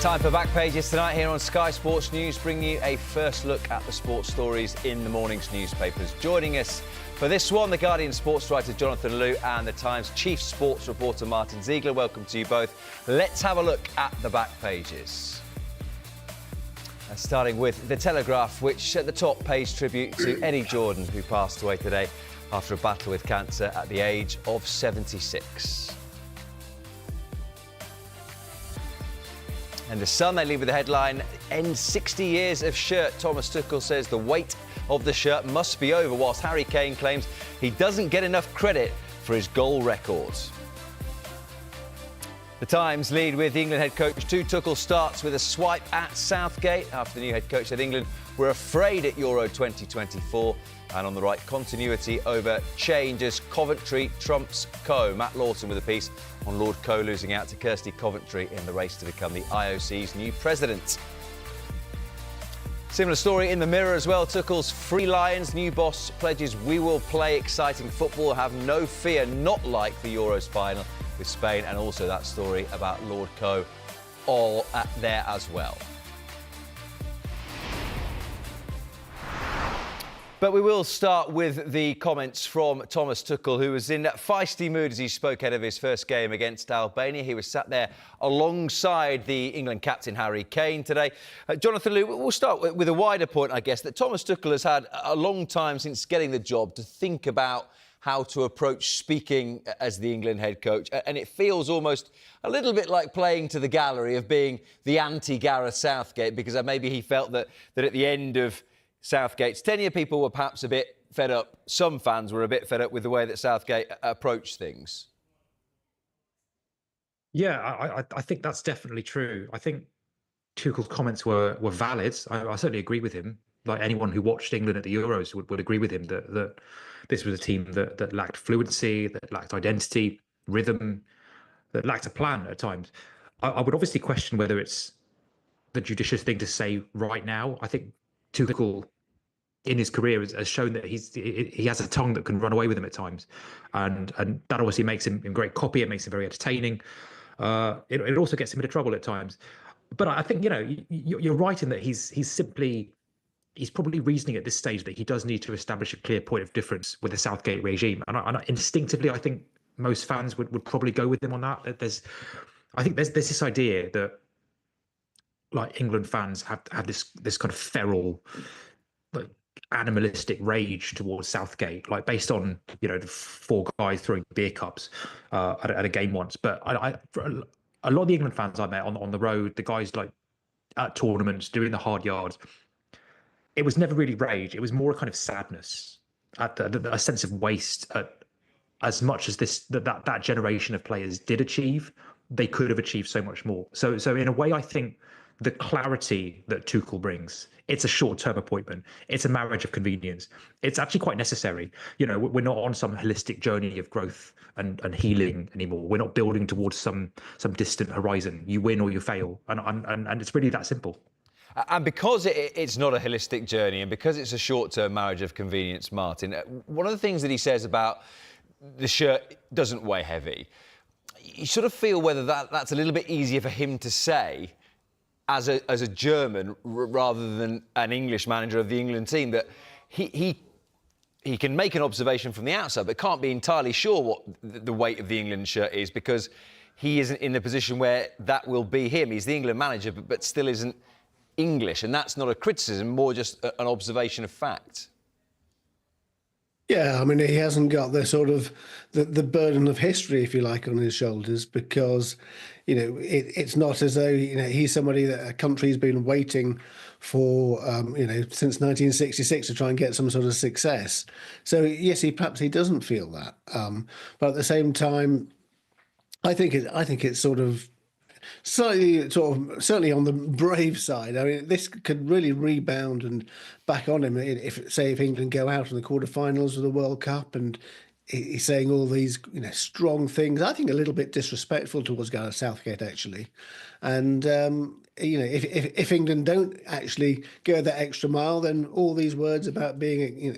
Time for Back Pages tonight here on Sky Sports News, bringing you a first look at the sports stories in the morning's newspapers. Joining us for this one, the Guardian sports writer Jonathan Liew and the Times chief sports reporter Martin Ziegler. Welcome to you both. Let's have a look at the back pages. Starting with The Telegraph, which at the top pays tribute to Eddie Jordan, who passed away today after a battle with cancer at the age of 76. And The Sun, they leave with the headline, End 60 years of shirt. Thomas Tuchel says the weight of the shirt must be over, whilst Harry Kane claims he doesn't get enough credit for his goal records. The Times lead with the England head coach Tuchel starts with a swipe at Southgate after the new head coach said England were afraid at Euro 2024. And on the right, continuity over change as Coventry trumps Coe. Matt Lawton with a piece on Lord Coe losing out to Kirsty Coventry in the race to become the IOC's new president. Similar story in the Mirror as well. Tuchel's Free Lions new boss pledges we will play exciting football, have no fear, not like the Euros final with Spain, and also that story about Lord Coe all there as well. But we will start with the comments from Thomas Tuchel, who was in a feisty mood as he spoke ahead of his first game against Albania. He was sat there alongside the England captain Harry Kane today. Jonathan Liew, we'll start with a wider point, I guess, that Thomas Tuchel has had a long time since getting the job to think about how to approach speaking as the England head coach. And it feels almost a little bit like playing to the gallery of being the anti-Gareth Southgate, because maybe he felt that at the end of Southgate's tenure, people were perhaps a bit fed up. Some fans were a bit fed up with the way that Southgate approached things. Yeah, I think that's definitely true. I think Tuchel's comments were valid. I certainly agree with him. Like anyone who watched England at the Euros would agree with him that this was a team that lacked fluency, that lacked identity, rhythm, that lacked a plan at times. I would obviously question whether it's the judicious thing to say right now. I think Tuchel in his career has shown that he has a tongue that can run away with him at times, and that obviously makes him great copy. It makes him very entertaining. It also gets him into trouble at times. But I think you're right in that he's probably reasoning at this stage that he does need to establish a clear point of difference with the Southgate regime, and instinctively I think most fans would probably go with him on that. There's this idea that like England fans have this kind of feral, like animalistic rage towards Southgate, like based on the four guys throwing beer cups at a game once. But for a lot of the England fans I met on the road, the guys like at tournaments doing the hard yards, it was never really rage. It was more a kind of sadness, at a sense of waste. As much as that generation of players did achieve, they could have achieved so much more. So in a way, I think the clarity that Tuchel brings, it's a short-term appointment. It's a marriage of convenience. It's actually quite necessary. We're not on some holistic journey of growth and healing anymore. We're not building towards some distant horizon. You win or you fail, and it's really that simple. And because it's not a holistic journey, and because it's a short-term marriage of convenience, Martin, one of the things that he says about the shirt doesn't weigh heavy, you sort of feel whether that's a little bit easier for him to say as a German rather than an English manager of the England team, that he can make an observation from the outside but can't be entirely sure what the weight of the England shirt is, because he isn't in the position where that will be him. He's the England manager but still isn't English, and that's not a criticism, more just an observation of fact. Yeah, I mean, he hasn't got the sort of the burden of history, if you like, on his shoulders, because, it's not as though, he's somebody that a country's been waiting for, since 1966 to try and get some sort of success. So, yes, perhaps he doesn't feel that. But at the same time, I think it's sort of certainly on the brave side. I mean, this could really rebound and back on him if England go out in the quarterfinals of the World Cup, and he's saying all these strong things. I think a little bit disrespectful towards Gareth Southgate, actually. And if England don't actually go that extra mile, then all these words about being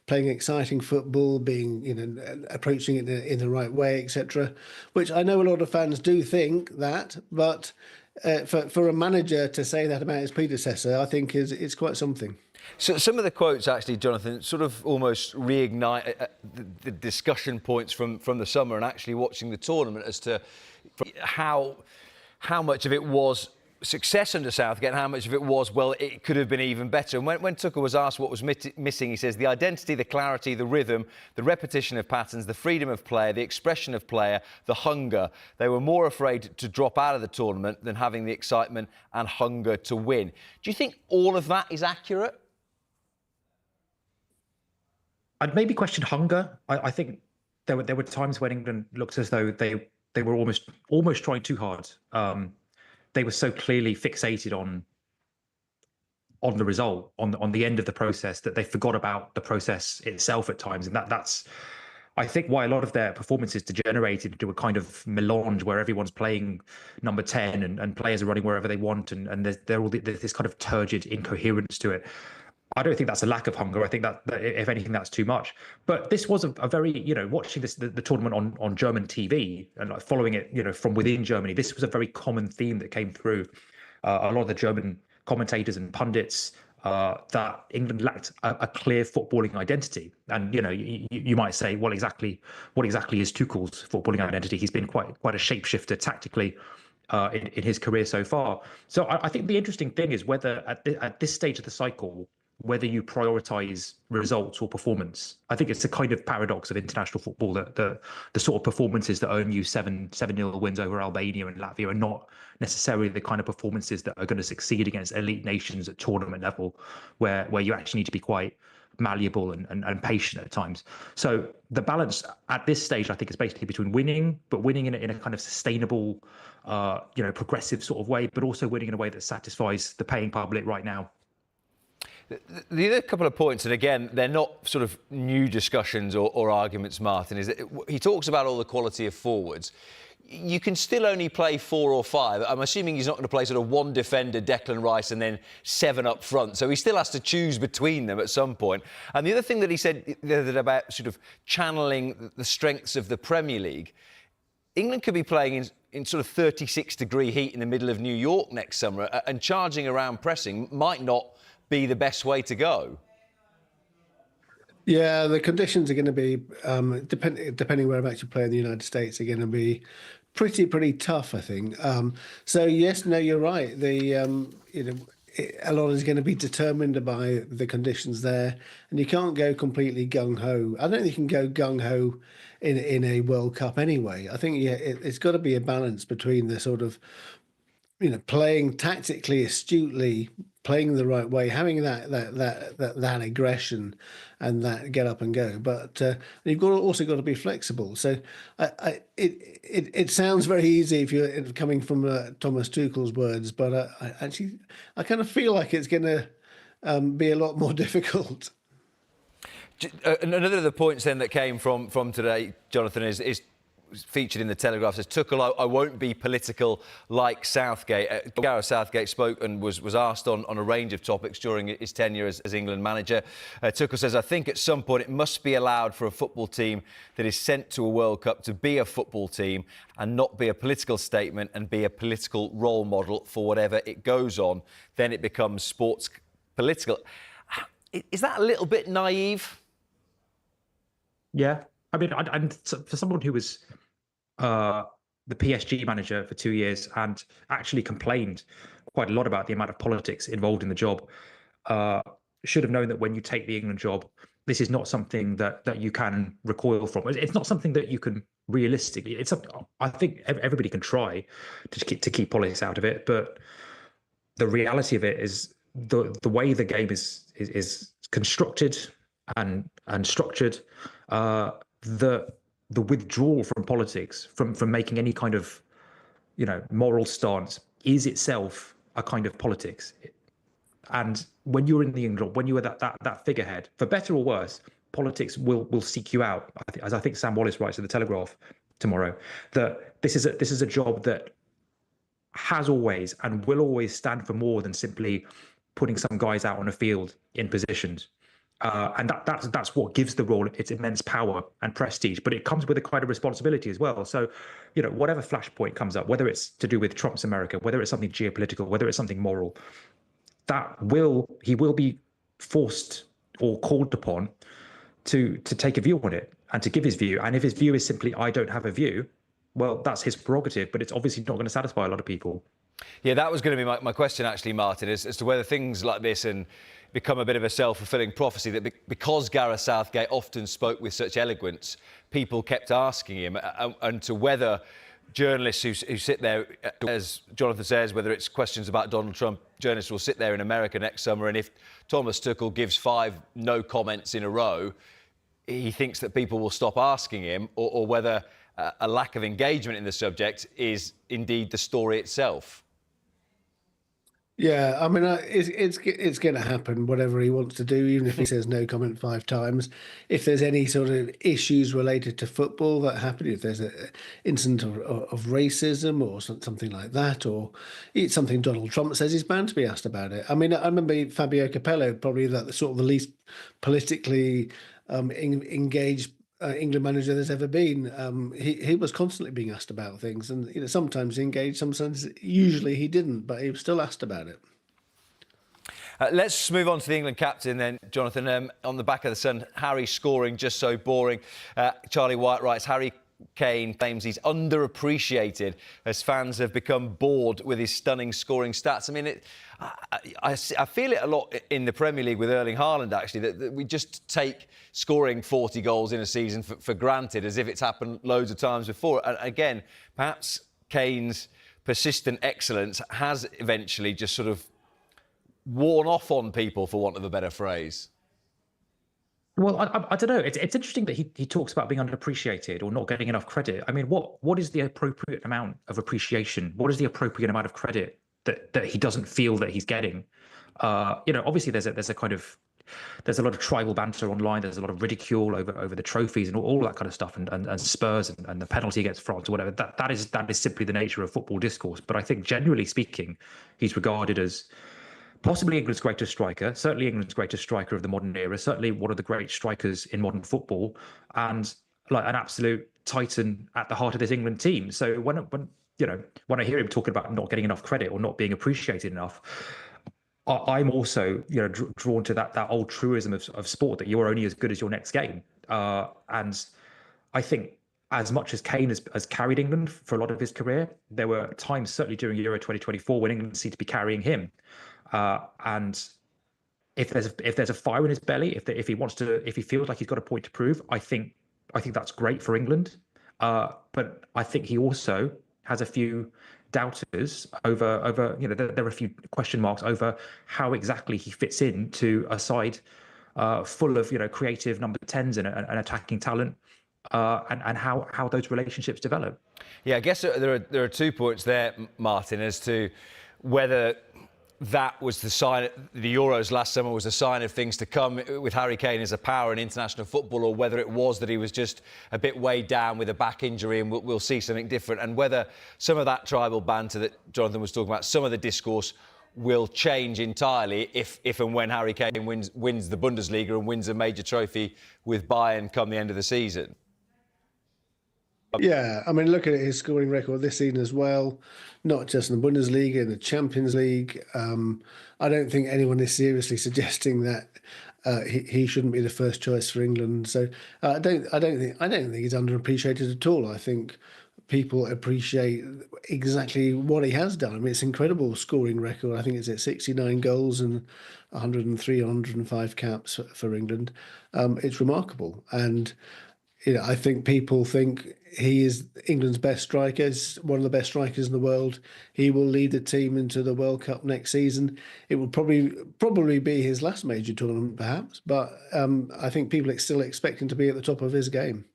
playing exciting football, being approaching it in the right way, etc., which I know a lot of fans do think that, but for a manager to say that about his predecessor, I think it's quite something. So some of the quotes, actually, Jonathan, sort of almost reignite the discussion points from the summer and actually watching the tournament as to how much of it was success under Southgate and how much of it was, well, it could have been even better. And when Tuchel was asked what was missing, he says the identity, the clarity, the rhythm, the repetition of patterns, the freedom of player, the expression of player, the hunger. They were more afraid to drop out of the tournament than having the excitement and hunger to win. Do you think all of that is accurate? I'd maybe question hunger. I think there were times when England looked as though they were almost trying too hard. They were so clearly fixated on the result, on the end of the process, that they forgot about the process itself at times. And that's, I think, why a lot of their performances degenerated into a kind of melange where everyone's playing number 10 and players are running wherever they want, and there's this kind of turgid incoherence to it. I don't think that's a lack of hunger. I think that if anything, that's too much. But this was a very, watching the tournament on German TV and like following it, from within Germany, this was a very common theme that came through. A lot of the German commentators and pundits, that England lacked a clear footballing identity. And, you might say, well, what exactly is Tuchel's footballing identity? He's been quite a shapeshifter tactically in his career so far. So I think the interesting thing is whether at this stage of the cycle, whether you prioritize results or performance. I think it's a kind of paradox of international football that the sort of performances that earn you 7-0 wins over Albania and Latvia are not necessarily the kind of performances that are going to succeed against elite nations at tournament level, where you actually need to be quite malleable and patient at times. So the balance at this stage, I think, is basically between winning, but winning in a kind of sustainable, progressive sort of way, but also winning in a way that satisfies the paying public right now. The other couple of points, and again, they're not sort of new discussions or arguments, Martin, is that he talks about all the quality of forwards. You can still only play 4 or 5. I'm assuming he's not going to play sort of one defender, Declan Rice, and then 7 up front. So he still has to choose between them at some point. And the other thing that he said about sort of channeling the strengths of the Premier League, England could be playing in sort of 36-degree heat in the middle of New York next summer, and charging around pressing might not be the best way to go. Yeah, the conditions are going to be, depending whereabouts you play in the United States, are going to be pretty tough, I think. So yes, no, you're right. A lot is going to be determined by the conditions there, and you can't go completely gung ho. I don't think you can go gung ho in a World Cup anyway. I think it's got to be a balance between the sort of, playing tactically astutely, playing the right way, having that aggression and that get up and go. But you've also got to be flexible. So it sounds very easy if you're coming from Thomas Tuchel's words, but I kind of feel like it's going to be a lot more difficult. Another of the points then that came from today, Jonathan, is featured in the Telegraph, says Tuchel, I won't be political like Southgate. Gareth Southgate spoke and was asked on a range of topics during his tenure as England manager. Tuchel says, I think at some point it must be allowed for a football team that is sent to a World Cup to be a football team and not be a political statement and be a political role model for whatever it goes on. Then it becomes sports political. Is that a little bit naive? Yeah. I mean, and for someone who was the PSG manager for 2 years and actually complained quite a lot about the amount of politics involved in the job, should have known that when you take the England job, this is not something that you can recoil from. It's not something that you can realistically. It's something I think everybody can try to keep politics out of it, but the reality of it is the way the game is constructed and structured. The withdrawal from politics, from making any kind of, moral stance, is itself a kind of politics. And when you're in the England, when you are that figurehead, for better or worse, politics will seek you out. As I think Sam Wallace writes in the Telegraph tomorrow, that this is a job that has always and will always stand for more than simply putting some guys out on a field in positions. And that's what gives the role its immense power and prestige. But it comes with a kind of responsibility as well. So, whatever flashpoint comes up, whether it's to do with Trump's America, whether it's something geopolitical, whether it's something moral, he will be forced or called upon to take a view on it and to give his view. And if his view is simply, I don't have a view, well, that's his prerogative, but it's obviously not going to satisfy a lot of people. Yeah, that was going to be my question, actually, Martin, as to whether things like this become a bit of a self-fulfilling prophecy, that because Gareth Southgate often spoke with such eloquence, people kept asking him, and to whether journalists who sit there, as Jonathan says, whether it's questions about Donald Trump, journalists will sit there in America next summer, and if Thomas Tuchel gives 5 no comments in a row, he thinks that people will stop asking him, or whether a lack of engagement in the subject is indeed the story itself. Yeah, I mean, it's going to happen, whatever he wants to do, even if he says no comment 5 times. If there's any sort of issues related to football that happen, if there's an incident of racism or something like that, or it's something Donald Trump says, he's bound to be asked about it. I mean, I remember Fabio Capello, probably the least politically engaged England manager there's ever been. He was constantly being asked about things, and sometimes he engaged, sometimes usually he didn't, but he was still asked about it. Let's move on to the England captain then, Jonathan. On the back of the Sun, Harry scoring just so boring. Charlie White writes, Harry Kane claims he's underappreciated as fans have become bored with his stunning scoring stats. I mean, I feel it a lot in the Premier League with Erling Haaland, actually, that we just take scoring 40 goals in a season for granted, as if it's happened loads of times before. And again, perhaps Kane's persistent excellence has eventually just sort of worn off on people, for want of a better phrase. Well, I don't know. It's interesting that he talks about being underappreciated or not getting enough credit. I mean, what is the appropriate amount of appreciation? What is the appropriate amount of credit that he doesn't feel that he's getting? Obviously there's a lot of tribal banter online. There's a lot of ridicule over the trophies and all that kind of stuff, and Spurs and the penalty against France or whatever. That is simply the nature of football discourse. But I think generally speaking, he's regarded as possibly England's greatest striker, certainly England's greatest striker of the modern era, certainly one of the great strikers in modern football, and like an absolute titan at the heart of this England team. So when I hear him talking about not getting enough credit or not being appreciated enough, I'm also drawn to that old truism of sport, that you're only as good as your next game. And I think as much as Kane has carried England for a lot of his career, there were times, certainly during Euro 2024, when England seemed to be carrying him. And if there's a fire in his belly, if he feels like he's got a point to prove, I think that's great for England. But I think he also has a few doubters over there are a few question marks over how exactly he fits into a side full of creative number 10s and attacking talent, and how those relationships develop. Yeah, I guess there are 2 points there, Martin, as to whether that was the sign, the Euros last summer was a sign of things to come with Harry Kane as a power in international football, or whether it was that he was just a bit weighed down with a back injury and we'll see something different, and whether some of that tribal banter that Jonathan was talking about, some of the discourse will change entirely if and when Harry Kane wins the Bundesliga and wins a major trophy with Bayern come the end of the season. Yeah, I mean, looking at his scoring record this season as well, not just in the Bundesliga, in the Champions League, I don't think anyone is seriously suggesting that he shouldn't be the first choice for England. So I don't think he's underappreciated at all. I think people appreciate exactly what he has done. I mean, it's an incredible scoring record. I think it's at 69 goals and 103, 105 caps for England. It's remarkable. And I think people think he is England's best striker, is one of the best strikers in the world. He will lead the team into the World Cup next season. It will probably be his last major tournament, perhaps. But I think people are still expecting to be at the top of his game.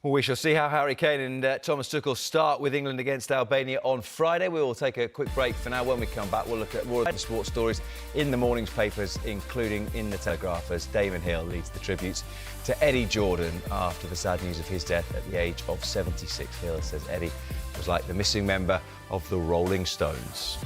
Well, we shall see how Harry Kane and Thomas Tuchel start with England against Albania on Friday. We will take a quick break for now. When we come back, we'll look at more of the sports stories in the morning's papers, including in the Telegraph, as Damon Hill leads the tributes to Eddie Jordan after the sad news of his death at the age of 76. Hill says Eddie was like the missing member of the Rolling Stones.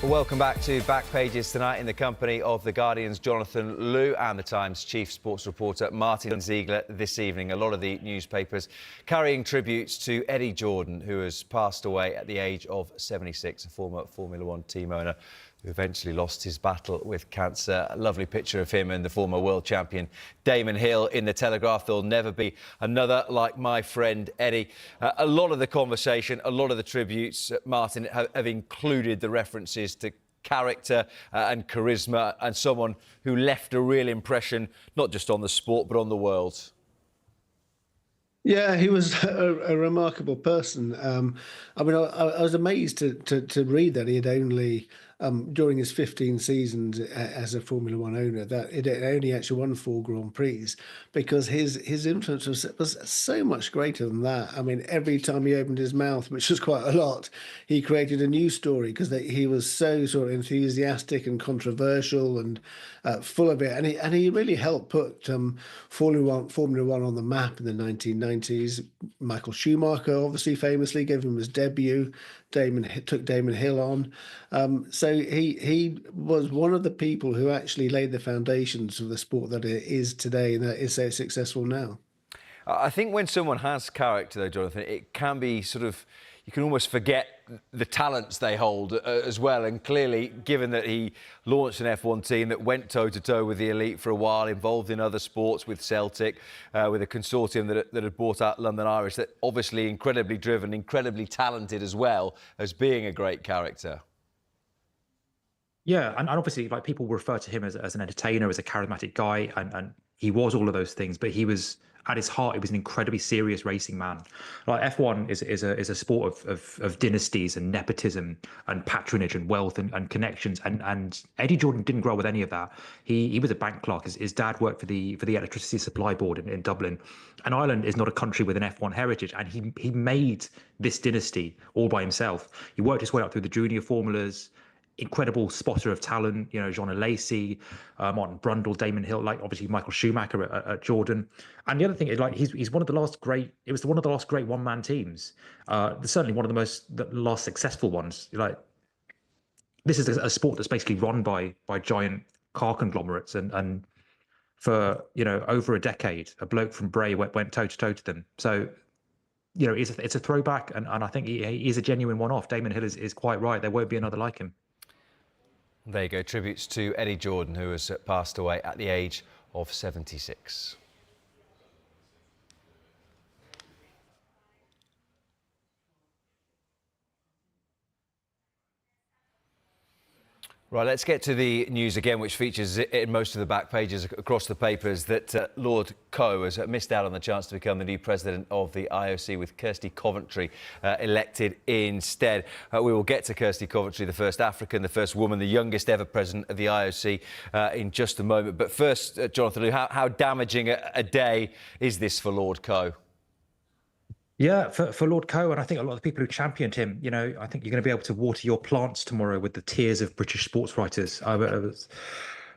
Well, welcome back to Back Pages tonight in the company of The Guardian's Jonathan Liew and The Times chief sports reporter Martin Ziegler this evening. A lot of the newspapers carrying tributes to Eddie Jordan, who has passed away at the age of 76, a former Formula One team owner who eventually lost his battle with cancer. A lovely picture of him and the former world champion Damon Hill in the Telegraph. There'll never be another like my friend Eddie. A lot of the conversation, a lot of the tributes, Martin, have included the references to character and charisma, and someone who left a real impression, not just on the sport, but on the world. Yeah, he was a remarkable person. I mean, I was amazed to read that he had only, during his 15 seasons as a Formula One owner, that it had only actually won 4 Grand Prix, because his influence was so much greater than that. I mean, every time he opened his mouth, which was quite a lot, he created a new story, because he was so sort of enthusiastic and controversial and full of it. And he really helped put Formula One on the map in the 1990s. Michael Schumacher obviously famously gave him his debut. Took Damon Hill on. So he was one of the people who actually laid the foundations of the sport that it is today and that is so successful now. I think when someone has character, though, Jonathan, it can be sort of, you can almost forget the talents they hold as well. And clearly, given that he launched an F1 team that went toe-to-toe with the elite for a while, involved in other sports with Celtic, with a consortium that had bought out London Irish, that obviously incredibly driven, incredibly talented as well as being a great character. Yeah, and obviously, like, people refer to him as an entertainer, as a charismatic guy, and he was all of those things. But he was, at his heart, he was an incredibly serious racing man. Like, F1 is a sport of dynasties and nepotism and patronage and wealth and connections. And Eddie Jordan didn't grow up with any of that. He was a bank clerk. His dad worked for the Electricity Supply Board in Dublin. And Ireland is not a country with an F1 heritage. And he made this dynasty all by himself. He worked his way up through the junior formulas. Incredible spotter of talent, you know, John Lacey, Martin Brundle, Damon Hill, like obviously Michael Schumacher at Jordan. And the other thing is, like, he's one of the last great. It was one of the last great one-man teams. Certainly one of the last successful ones. Like, this is a sport that's basically run by giant car conglomerates, and for, you know, over a decade, a bloke from Bray went toe to toe to them. So, you know, it's a throwback, and I think he is a genuine one-off. Damon Hill is quite right. There won't be another like him. There you go, tributes to Eddie Jordan, who has passed away at the age of 76. Right, let's get to the news again, which features in most of the back pages across the papers, that Lord Coe has missed out on the chance to become the new president of the IOC, with Kirsty Coventry elected instead. We will get to Kirsty Coventry, the first African, the first woman, the youngest ever president of the IOC, in just a moment. But first, Jonathan, how damaging a day is this for Lord Coe? Yeah, for Lord Coe, and I think a lot of the people who championed him, you know, I think you're going to be able to water your plants tomorrow with the tears of British sports writers. There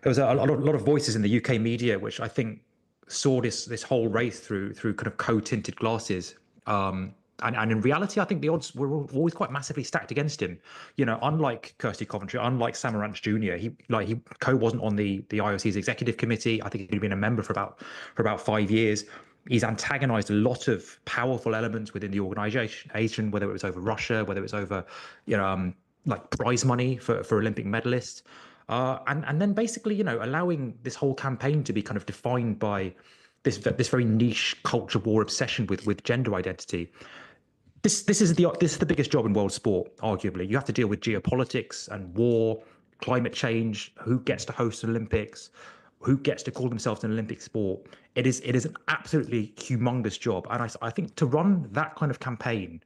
was a lot of voices in the UK media which I think saw this whole race through kind of Coe-tinted glasses. And in reality, I think the odds were always quite massively stacked against him. You know, unlike Kirsty Coventry, unlike Samaranch Jr., Coe wasn't on the IOC's executive committee. I think he'd been a member for about 5 years. He's antagonized a lot of powerful elements within the organization, whether it was over Russia, whether it was over, you know, like prize money for Olympic medalists. And then basically, you know, allowing this whole campaign to be kind of defined by this very niche culture war obsession with gender identity. This is the biggest job in world sport, arguably. You have to deal with geopolitics and war, climate change, who gets to host the Olympics, who gets to call themselves an Olympic sport. It is an absolutely humongous job. And I think to run that kind of campaign,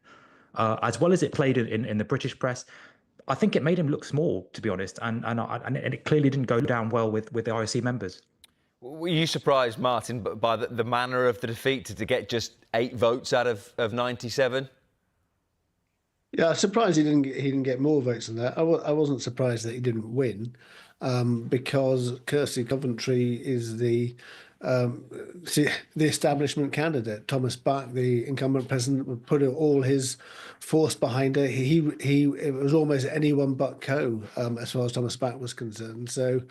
as well as it played in the British press, I think it made him look small, to be honest. And it clearly didn't go down well with the IOC members. Were you surprised, Martin, by the manner of the defeat, to get just 8 votes out of 97? Yeah, I'm surprised he didn't get more votes than that. I wasn't surprised that he didn't win, because Kirsty Coventry is the the establishment candidate. Thomas Bach, the incumbent president, would put all his force behind it. It was almost anyone but Co, as far as Thomas Bach was concerned. So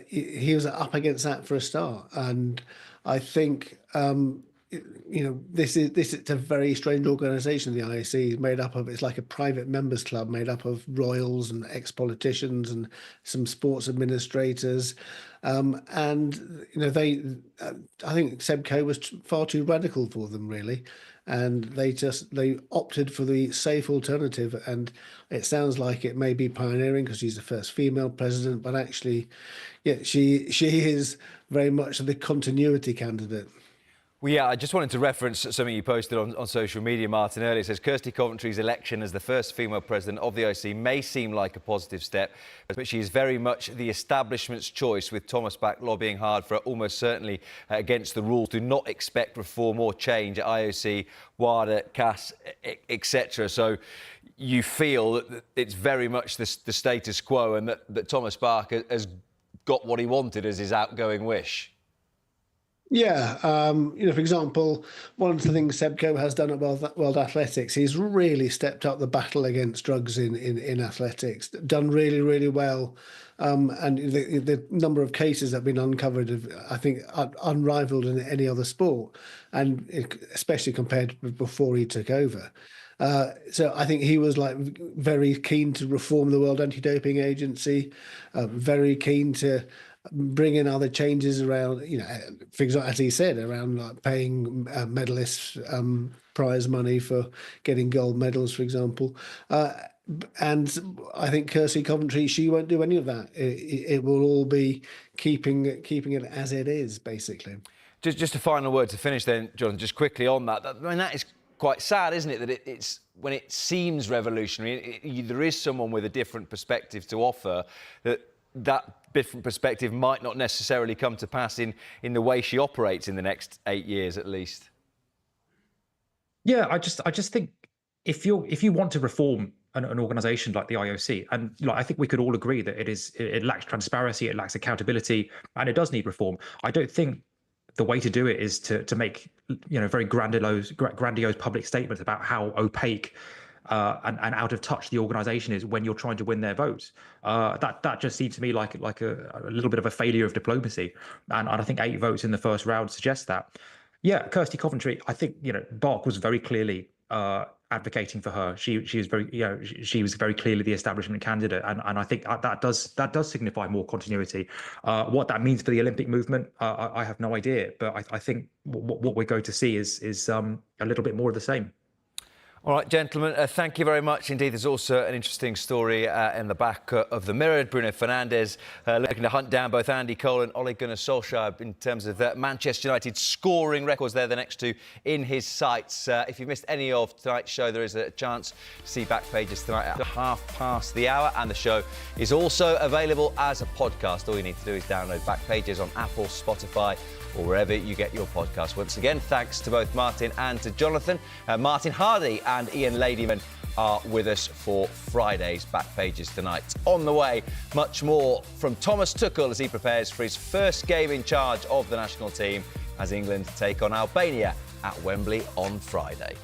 he was up against that for a start, and I think. This is a very strange organisation. The IOC is made up of, it's like a private members club made up of royals and ex-politicians and some sports administrators, and I think Seb Coe was far too radical for them, really, and they opted for the safe alternative. And it sounds like it may be pioneering because she's the first female president, but actually, yeah, she is very much the continuity candidate. Well, yeah, I just wanted to reference something you posted on social media, Martin, earlier. It says, Kirsty Coventry's election as the first female president of the IOC may seem like a positive step, but she is very much the establishment's choice, with Thomas Bach lobbying hard for almost certainly against the rules. Do not expect reform or change at IOC, WADA, CAS, etc. So you feel that it's very much the status quo, and that Thomas Bach has got what he wanted as his outgoing wish. Yeah, for example, one of the things Seb Coe has done at World Athletics, he's really stepped up the battle against drugs in athletics, done really, really well. And the number of cases that have been uncovered, I think, unrivaled in any other sport, and especially compared to before he took over. So I think he was very keen to reform the World Anti-Doping Agency, very keen to bring in other changes around, for example, as he said, around paying medalists prize money for getting gold medals, for example. And I think Kirsty Coventry, she won't do any of that. It will all be keeping it as it is, basically. Just a final word to finish then, John, just quickly on that. I mean, that is quite sad, isn't it, that it's when it seems revolutionary, there is someone with a different perspective to offer, that different perspective might not necessarily come to pass in the way she operates in the next 8 years at least. Yeah, I just think if you want to reform an organisation like the IOC, and I think we could all agree that it lacks transparency, it lacks accountability, and it does need reform. I don't think the way to do it is to make very grandiose public statements about how opaque and out of touch the organisation is when you're trying to win their votes. That just seems to me like a little bit of a failure of diplomacy, and I think 8 votes in the first round suggests that. Yeah, Kirsty Coventry, I think Bach was very clearly advocating for her. She was very clearly the establishment candidate, and I think that does signify more continuity. What that means for the Olympic movement, I have no idea, but I think what we're going to see is a little bit more of the same. All right, gentlemen, thank you very much indeed. There's also an interesting story in the back of the Mirror. Bruno Fernandes looking to hunt down both Andy Cole and Ole Gunnar Solskjaer in terms of Manchester United scoring records. They're the next 2 in his sights. If you missed any of tonight's show, there is a chance to see back pages tonight at hour, and the show is also available as a podcast. All you need to do is download Back Pages on Apple, Spotify, or wherever you get your podcast. Once again, thanks to both Martin and to Jonathan. Martin Hardy and Ian Ladyman are with us for Friday's Back Pages tonight. On the way, much more from Thomas Tuchel as he prepares for his first game in charge of the national team as England take on Albania at Wembley on Friday.